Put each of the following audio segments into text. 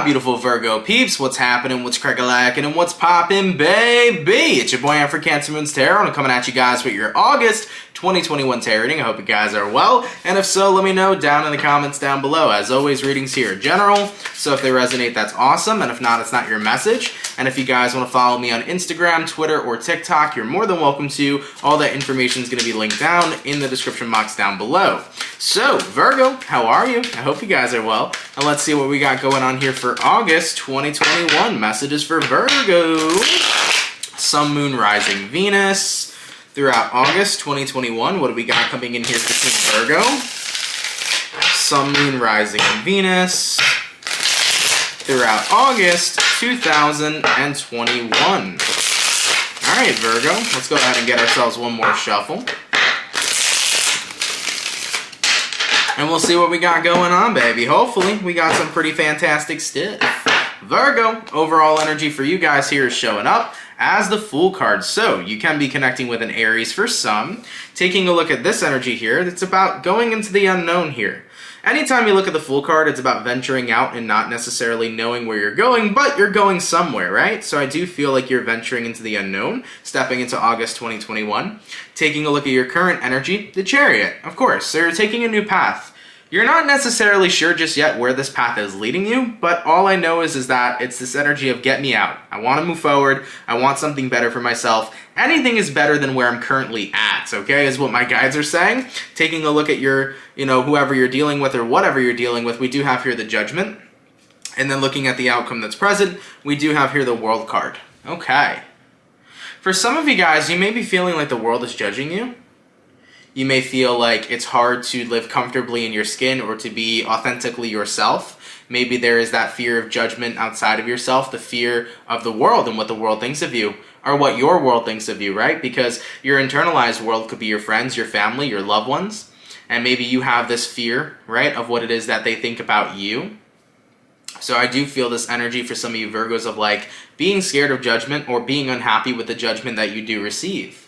Beautiful Virgo peeps, what's happening, what's crack-a-lackin', and what's poppin', baby? It's your boy Am for CancerMoonsTarot, and I'm coming at you guys with your August 2021 tarot reading. I hope you guys are well, and if so, let me know down in the comments down below. As always, readings here are general, so if they resonate, that's awesome, and if not, it's not your message. And if you guys want to follow me on Instagram, Twitter, or TikTok, you're more than welcome to. All that information is going to be linked down in the description box down below. So, Virgo, how are you? I hope you guys are well. And let's see what we got going on here for August 2021. Messages for Virgo. Sun, Moon, Rising, Venus. Throughout August 2021, what do we got coming in here for Team Virgo? Sun, Moon, Rising, and Venus. Throughout August 2021. Alright, Virgo, let's go ahead and get ourselves one more shuffle. And we'll see what we got going on, baby. Hopefully, we got some pretty fantastic stuff. Virgo, overall energy for you guys here is showing up as the Fool card. So, you can be connecting with an Aries for some. Taking a look at this energy here, it's about going into the unknown here. Anytime you look at the Fool card, it's about venturing out and not necessarily knowing where you're going, but you're going somewhere, right? So I do feel like you're venturing into the unknown, stepping into August 2021. Taking a look at your current energy, the Chariot, of course. So you're taking a new path. You're not necessarily sure just yet where this path is leading you, but all I know is that it's this energy of get me out. I want to move forward. I want something better for myself. Anything is better than where I'm currently at, okay, is what my guides are saying. Taking a look at your, whoever you're dealing with or whatever you're dealing with, we do have here the Judgment. And then looking at the outcome that's present, we do have here the World card. Okay. For some of you guys, you may be feeling like the world is judging you. You may feel like it's hard to live comfortably in your skin or to be authentically yourself. Maybe there is that fear of judgment outside of yourself, the fear of the world and what the world thinks of you, or what your world thinks of you, right? Because your internalized world could be your friends, your family, your loved ones, and maybe you have this fear, right, of what it is that they think about you. So I do feel this energy for some of you Virgos of like being scared of judgment or being unhappy with the judgment that you do receive.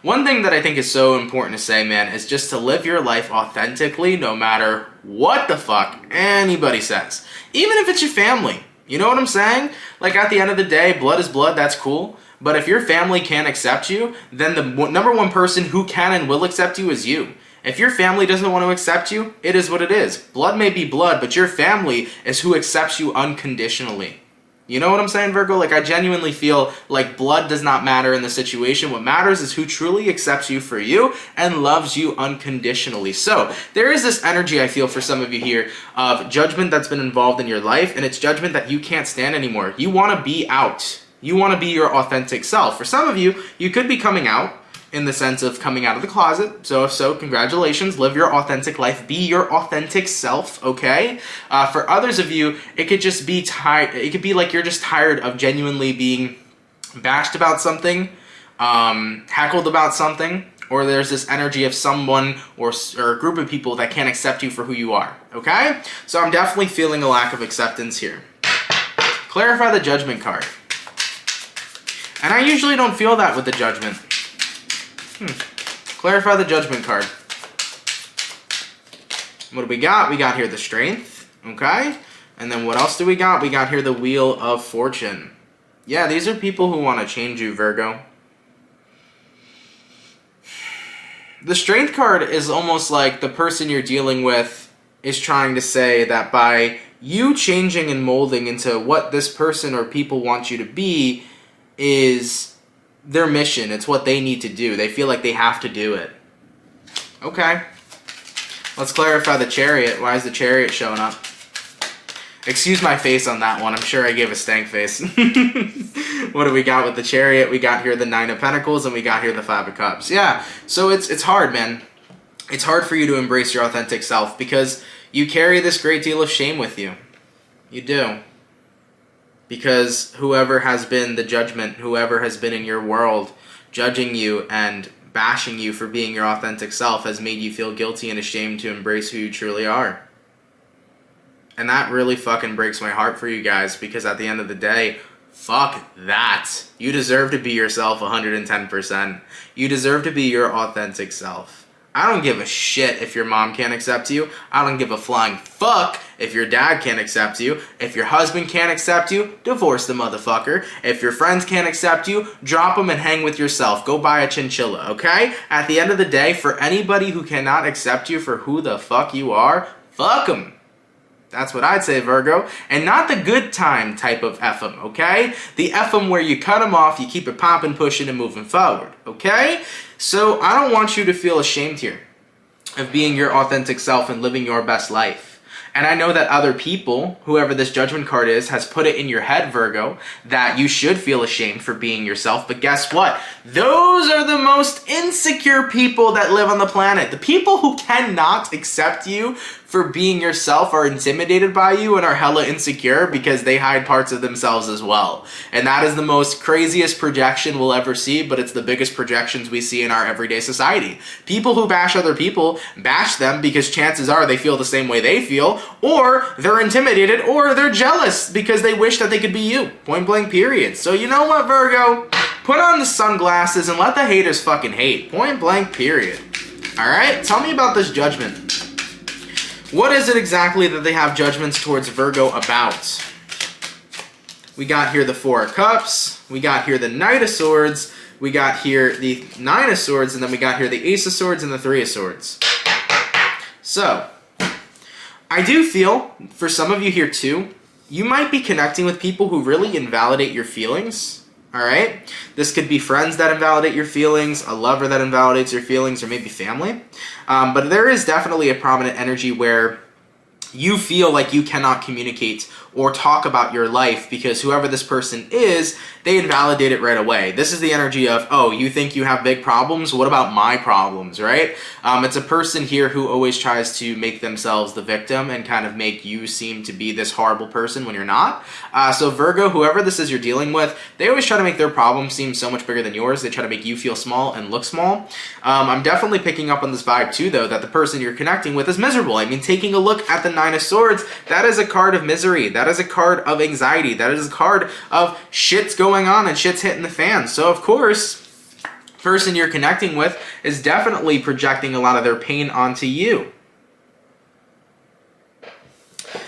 One thing that I think is so important to say, man, is just to live your life authentically no matter what the fuck anybody says. Even if it's your family. You know what I'm saying? Like at the end of the day, blood is blood, that's cool. But if your family can't accept you, then the number one person who can and will accept you is you. If your family doesn't want to accept you, it is what it is. Blood may be blood, but your family is who accepts you unconditionally. You know what I'm saying, Virgo? Like, I genuinely feel like blood does not matter in the situation. What matters is who truly accepts you for you and loves you unconditionally. So, there is this energy I feel for some of you here of judgment that's been involved in your life, and it's judgment that you can't stand anymore. You want to be out. You want to be your authentic self. For some of you, you could be coming out in the sense of coming out of the closet. So if so, congratulations, live your authentic life, be your authentic self, okay? For others of you, it could just be tired. It could be like you're just tired of genuinely being bashed about something, heckled about something, or there's this energy of someone or a group of people that can't accept you for who you are, okay? So I'm definitely feeling a lack of acceptance here. Clarify the Judgment card. And I usually don't feel that with the Judgment. Clarify the Judgment card. What do we got? We got here the Strength, okay? And then what else do we got? We got here the Wheel of Fortune. Yeah, these are people who want to change you, Virgo. The Strength card is almost like the person you're dealing with is trying to say that by you changing and molding into what this person or people want you to be is their mission. It's what they need to do. They feel like they have to do it. Okay. Let's clarify the Chariot. Why is the Chariot showing up? Excuse my face on that one. I'm sure I gave a stank face. What do we got with the Chariot? We got here the Nine of Pentacles and we got here the Five of Cups. Yeah. So it's hard, man. It's hard for you to embrace your authentic self because you carry this great deal of shame with you. You do. Because whoever has been the judgment, whoever has been in your world judging you and bashing you for being your authentic self has made you feel guilty and ashamed to embrace who you truly are. And that really fucking breaks my heart for you guys because at the end of the day, Fuck that. You deserve to be yourself 110%. You deserve to be your authentic self. I don't give a shit if your mom can't accept you. I don't give a flying fuck if your dad can't accept you. If your husband can't accept you, divorce the motherfucker. If your friends can't accept you, drop them and hang with yourself. Go buy a chinchilla, okay? At the end of the day, for anybody who cannot accept you for who the fuck you are, fuck them. That's what I'd say, Virgo. And not the good time type of F 'em, okay? The F 'em where you cut them off, you keep it popping, pushing, and moving forward, okay? So I don't want you to feel ashamed here of being your authentic self and living your best life. And I know that other people, whoever this judgment card is, has put it in your head, Virgo, that you should feel ashamed for being yourself. But guess what? Those are the most insecure people that live on the planet. The people who cannot accept you for being yourself are intimidated by you and are hella insecure because they hide parts of themselves as well. And that is the most craziest projection we'll ever see, but it's the biggest projections we see in our everyday society. People who bash other people bash them because chances are they feel the same way they feel, or they're intimidated, or they're jealous because they wish that they could be you. Point blank period. So you know what, Virgo? Put on the sunglasses and let the haters fucking hate. Point blank period. Alright? Tell me about this judgment. What is it exactly that they have judgments towards Virgo about? We got here the Four of Cups. We got here the Knight of Swords. We got here the Nine of Swords. And then we got here the Ace of Swords and the Three of Swords. So, I do feel, for some of you here too, you might be connecting with people who really invalidate your feelings. Alright? This could be friends that invalidate your feelings, a lover that invalidates your feelings, or maybe family. But there is definitely a prominent energy where you feel like you cannot communicate or talk about your life because whoever this person is, they invalidate it right away. This is the energy of, oh, you think you have big problems? What about my problems, right? It's a person here who always tries to make themselves the victim and kind of make you seem to be this horrible person when you're not. So Virgo, whoever this is you're dealing with, they always try to make their problems seem so much bigger than yours. They try to make you feel small and look small. I'm definitely picking up on this vibe too, though, that the person you're connecting with is miserable. I mean, taking a look at the Nine of Swords, that is a card of misery. That is a card of anxiety. That is a card of shit's going on and shit's hitting the fan. So of course, the person you're connecting with is definitely projecting a lot of their pain onto you.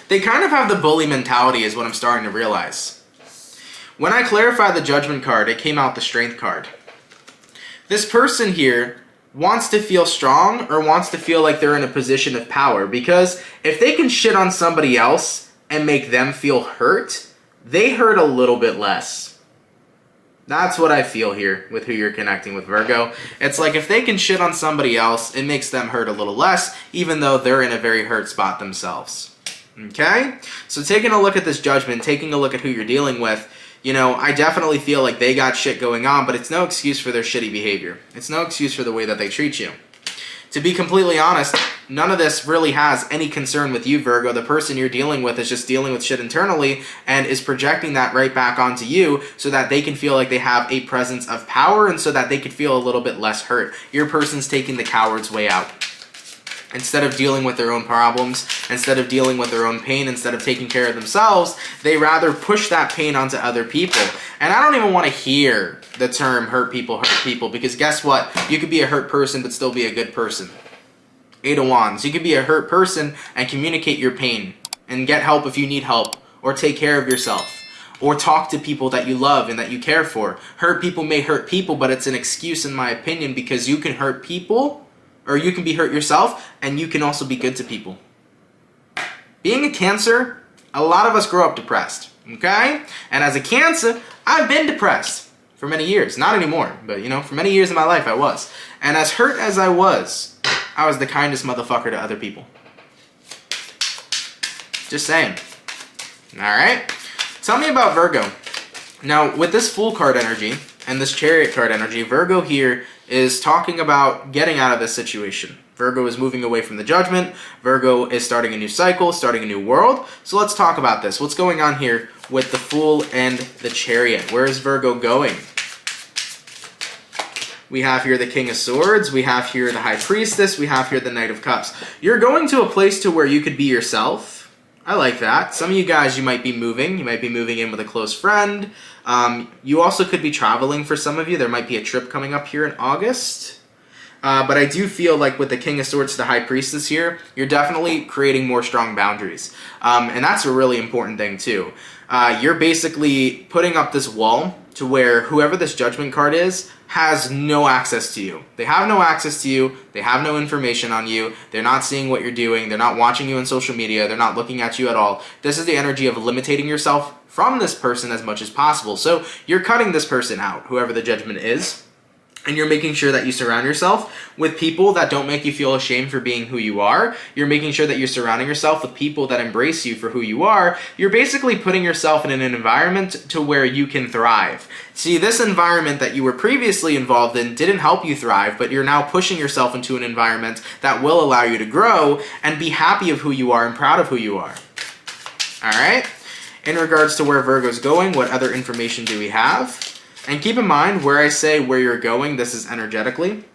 They kind of have the bully mentality is what I'm starting to realize. When I clarified the Judgment card, it came out the Strength card. This person here wants to feel strong or wants to feel like they're in a position of power because if they can shit on somebody else and make them feel hurt, they hurt a little bit less. That's what I feel here with who you're connecting with, Virgo. It's like if they can shit on somebody else, it makes them hurt a little less, even though they're in a very hurt spot themselves. Okay? So taking a look at this judgment, taking a look at who you're dealing with, you know, I definitely feel like they got shit going on, but it's no excuse for their shitty behavior. It's no excuse for the way that they treat you. To be completely honest, none of this really has any concern with you, Virgo. The person you're dealing with is just dealing with shit internally and is projecting that right back onto you so that they can feel like they have a presence of power and so that they could feel a little bit less hurt. Your person's taking the coward's way out. Instead of dealing with their own problems, instead of dealing with their own pain, instead of taking care of themselves, they rather push that pain onto other people. And I don't even want to hear the term hurt people, because guess what? You could be a hurt person but still be a good person. Eight of Wands. You could be a hurt person and communicate your pain and get help if you need help, or take care of yourself, or talk to people that you love and that you care for. Hurt people may hurt people, but it's an excuse in my opinion because you can hurt people, or you can be hurt yourself, and you can also be good to people. Being a Cancer, a lot of us grow up depressed, okay? And as a Cancer, I've been depressed for many years. Not anymore, but you know, for many years in my life I was. And as hurt as I was the kindest motherfucker to other people. Just saying. Alright? Tell me about Virgo. Now, with this Fool card energy and this Chariot card energy, Virgo here is talking about getting out of this situation. Virgo is moving away from the Judgment. Virgo is starting a new cycle, starting a new world. So let's talk about this. What's going on here with the Fool and the Chariot? Where is Virgo going? We have here the King of Swords. We have here the High Priestess. We have here the Knight of Cups. You're going to a place to where you could be yourself. I like that. Some of you guys, you might be moving. You might be moving in with a close friend. You also could be traveling for some of you. There might be a trip coming up here in August. But I do feel like with the King of Swords to the High Priestess here, you're definitely creating more strong boundaries. And that's a really important thing too. You're basically putting up this wall to where whoever this Judgment card is has no access to you. They have no access to you. They have no information on you. They're not seeing what you're doing. They're not watching you on social media. They're not looking at you at all. This is the energy of limiting yourself from this person as much as possible. So you're cutting this person out, whoever the Judgment is. And you're making sure that you surround yourself with people that don't make you feel ashamed for being who you are. You're making sure that you're surrounding yourself with people that embrace you for who you are. You're basically putting yourself in an environment to where you can thrive. See, this environment that you were previously involved in didn't help you thrive, but you're now pushing yourself into an environment that will allow you to grow and be happy of who you are and proud of who you are. All right? In regards to where Virgo's going, what other information do we have? And keep in mind, where I say where you're going, this is energetically.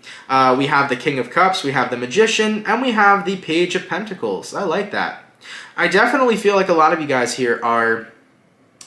We have the King of Cups, we have the Magician, and we have the Page of Pentacles. I like that. I definitely feel like a lot of you guys here are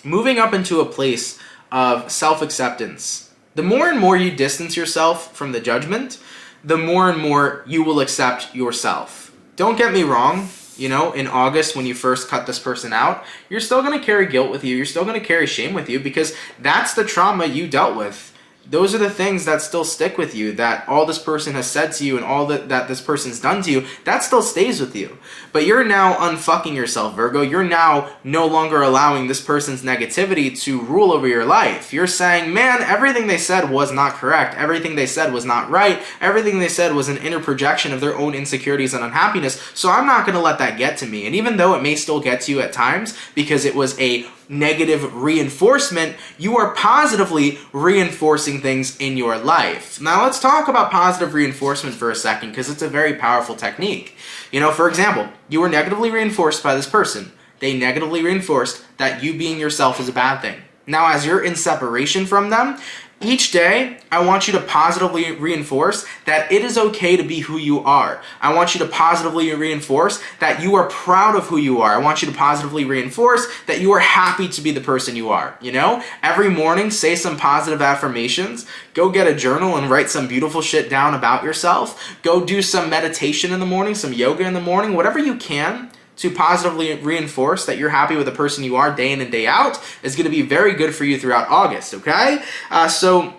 moving up into a place of self-acceptance. The more and more you distance yourself from the Judgment, the more and more you will accept yourself. Don't get me wrong. You know, in August, when you first cut this person out, you're still going to carry guilt with you. You're still going to carry shame with you because that's the trauma you dealt with. Those are the things that still stick with you, that all this person has said to you and all that this person's done to you, that still stays with you. But you're now unfucking yourself, Virgo. You're now no longer allowing this person's negativity to rule over your life. You're saying, man, everything they said was not correct. Everything they said was not right. Everything they said was an inner projection of their own insecurities and unhappiness. So I'm not going to let that get to me. And even though it may still get to you at times because it was a negative reinforcement, you are positively reinforcing things in your life. Now let's talk about positive reinforcement for a second because it's a very powerful technique. You know, for example, you were negatively reinforced by this person. They negatively reinforced that you being yourself is a bad thing. Now as you're in separation from them, each day, I want you to positively reinforce that it is okay to be who you are. I want you to positively reinforce that you are proud of who you are. I want you to positively reinforce that you are happy to be the person you are. You know, every morning, say some positive affirmations. Go get a journal and write some beautiful shit down about yourself. Go do some meditation in the morning, some yoga in the morning, whatever you can to positively reinforce that you're happy with the person you are day in and day out is going to be very good for you throughout August, okay? So,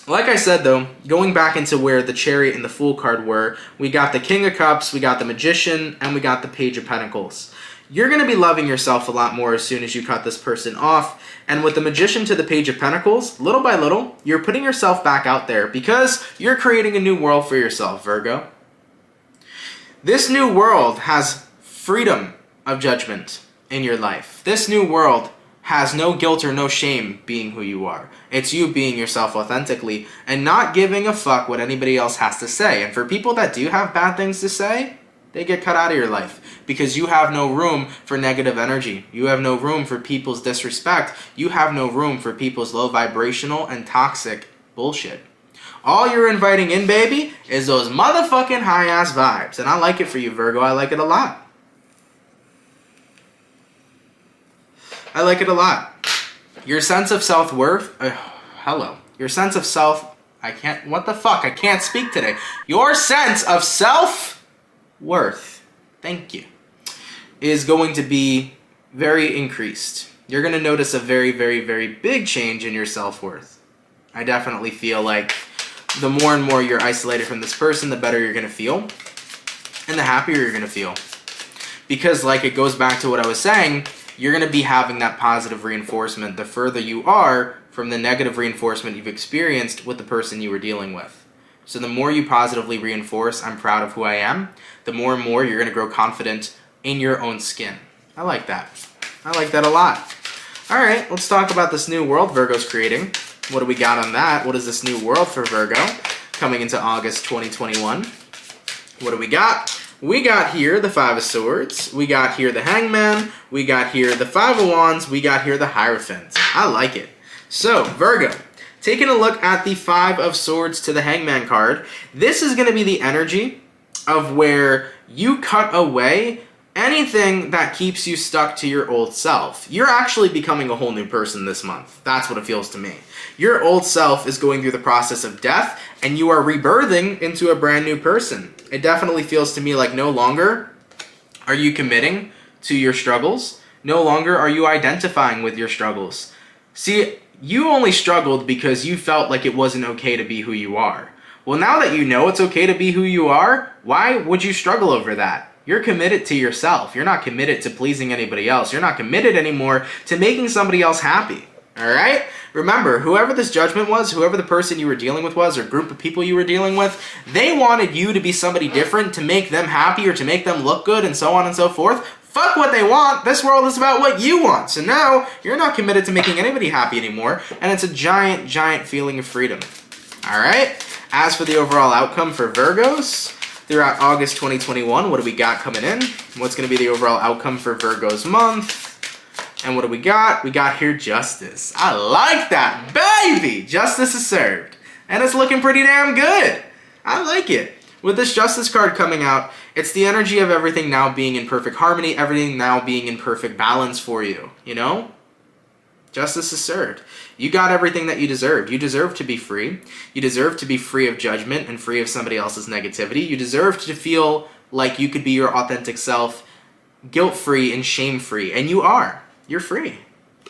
like I said though, going back into where the Chariot and the Fool card were, we got the King of Cups, we got the Magician, and we got the Page of Pentacles. You're going to be loving yourself a lot more as soon as you cut this person off. And with the Magician to the Page of Pentacles, little by little, you're putting yourself back out there because you're creating a new world for yourself, Virgo. This new world has freedom of judgment in your life. This new world has no guilt or no shame being who you are. It's you being yourself authentically and not giving a fuck what anybody else has to say. And for people that do have bad things to say, they get cut out of your life because you have no room for negative energy. You have no room for people's disrespect. You have no room for people's low vibrational and toxic bullshit. All you're inviting in, baby, is those motherfucking high-ass vibes. And I like it for you, Virgo. I like it a lot. I like it a lot. Your sense of self-worth, your sense of I can't speak today. Your sense of self-worth, thank you, is going to be very increased. You're going to notice a very, very, very big change in your self-worth. I definitely feel like the more and more you're isolated from this person, the better you're going to feel, and the happier you're going to feel. Because like it goes back to what I was saying, you're going to be having that positive reinforcement the further you are from the negative reinforcement you've experienced with the person you were dealing with. So the more you positively reinforce, I'm proud of who I am, the more and more you're going to grow confident in your own skin. I like that. I like that a lot. All right, let's talk about this new world Virgo's creating. What do we got on that? What is this new world for Virgo coming into August 2021? What do we got? We got here the Five of Swords, we got here the Hangman, we got here the Five of Wands, we got here the Hierophant. I like it. So, Virgo, taking a look at the Five of Swords to the Hangman card, this is going to be the energy of where you cut away anything that keeps you stuck to your old self. You're actually becoming a whole new person this month. That's what it feels to me. Your old self is going through the process of death, and you are rebirthing into a brand new person. It definitely feels to me like no longer are you committing to your struggles. No longer are you identifying with your struggles. See, you only struggled because you felt like it wasn't okay to be who you are. Well, now that you know it's okay to be who you are, why would you struggle over that? You're committed to yourself. You're not committed to pleasing anybody else. You're not committed anymore to making somebody else happy. All right? Remember, whoever this judgment was, whoever the person you were dealing with was, or group of people you were dealing with, they wanted you to be somebody different to make them happy or to make them look good and so on and so forth. Fuck what they want. This world is about what you want. So now you're not committed to making anybody happy anymore, and it's a giant, giant feeling of freedom. All right? As for the overall outcome for Virgos, throughout August 2021, what do we got coming in? What's going to be the overall outcome for Virgo's month? And what do we got? We got here justice. I like that, baby! Justice is served. And it's looking pretty damn good. I like it. With this justice card coming out, it's the energy of everything now being in perfect harmony, everything now being in perfect balance for you, you know? Justice is served. You got everything that you deserved. You deserve to be free. You deserve to be free of judgment and free of somebody else's negativity. You deserve to feel like you could be your authentic self, guilt-free and shame-free. And you are. You're free.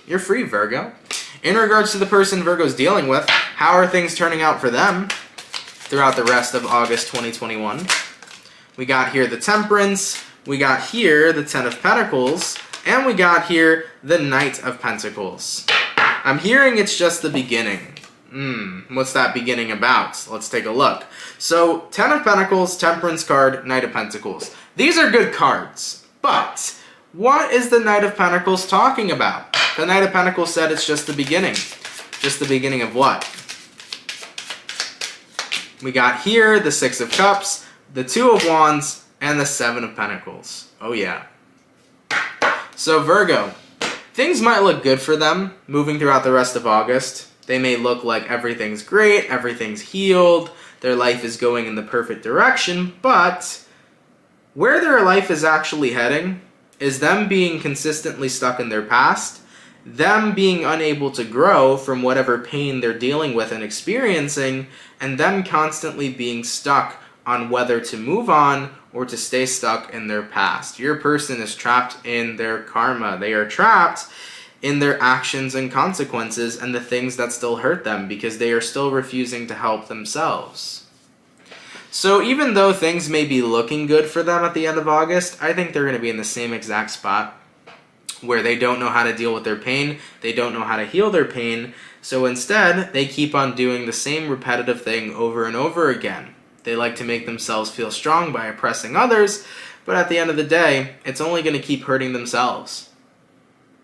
You're free, Virgo. In regards to the person Virgo's dealing with, how are things turning out for them throughout the rest of August 2021? We got here the Temperance. We got here the Ten of Pentacles. And we got here the Knight of Pentacles. I'm hearing it's just the beginning. What's that beginning about? Let's take a look. So, Ten of Pentacles, Temperance card, Knight of Pentacles. These are good cards, but what is the Knight of Pentacles talking about? The Knight of Pentacles said it's just the beginning. Just the beginning of what? We got here the Six of Cups, the Two of Wands, and the Seven of Pentacles. Oh yeah. So Virgo, things might look good for them moving throughout the rest of August. They may look like everything's great, everything's healed, their life is going in the perfect direction, but where their life is actually heading is them being consistently stuck in their past, them being unable to grow from whatever pain they're dealing with and experiencing, and them constantly being stuck on whether to move on or to stay stuck in their past. Your person is trapped in their karma. They are trapped in their actions and consequences and the things that still hurt them because they are still refusing to help themselves. So even though things may be looking good for them at the end of August, I think they're going to be in the same exact spot where they don't know how to deal with their pain, they don't know how to heal their pain, so instead they keep on doing the same repetitive thing over and over again. They like to make themselves feel strong by oppressing others, but at the end of the day, it's only going to keep hurting themselves.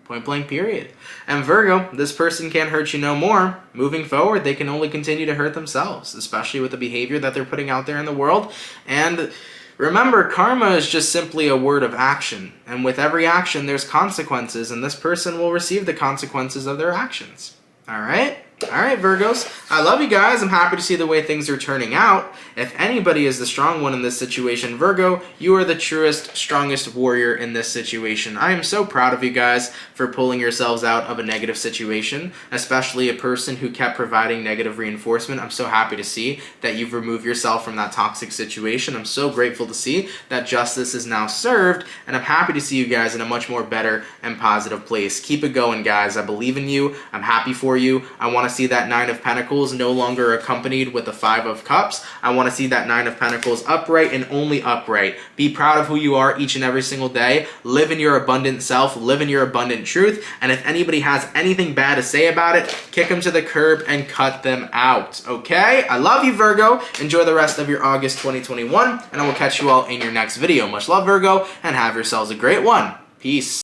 Point blank period. And Virgo, this person can't hurt you no more. Moving forward, they can only continue to hurt themselves, especially with the behavior that they're putting out there in the world. And remember, karma is just simply a word of action. And with every action, there's consequences, and this person will receive the consequences of their actions. All right? All right, Virgos. I love you guys. I'm happy to see the way things are turning out. If anybody is the strong one in this situation, Virgo, you are the truest, strongest warrior in this situation. I am so proud of you guys for pulling yourselves out of a negative situation, especially a person who kept providing negative reinforcement. I'm so happy to see that you've removed yourself from that toxic situation. I'm so grateful to see that justice is now served, and I'm happy to see you guys in a much more better and positive place. Keep it going, guys. I believe in you. I'm happy for you. I want to see that Nine of Pentacles no longer accompanied with the Five of Cups. I want to see that Nine of Pentacles upright and only upright. Be proud of who you are each and every single day. Live in your abundant self. Live in your abundant truth. And if anybody has anything bad to say about it, kick them to the curb and cut them out. Okay? I love you, Virgo. Enjoy the rest of your August 2021, and I will catch you all in your next video. Much love, Virgo, and have yourselves a great one. Peace.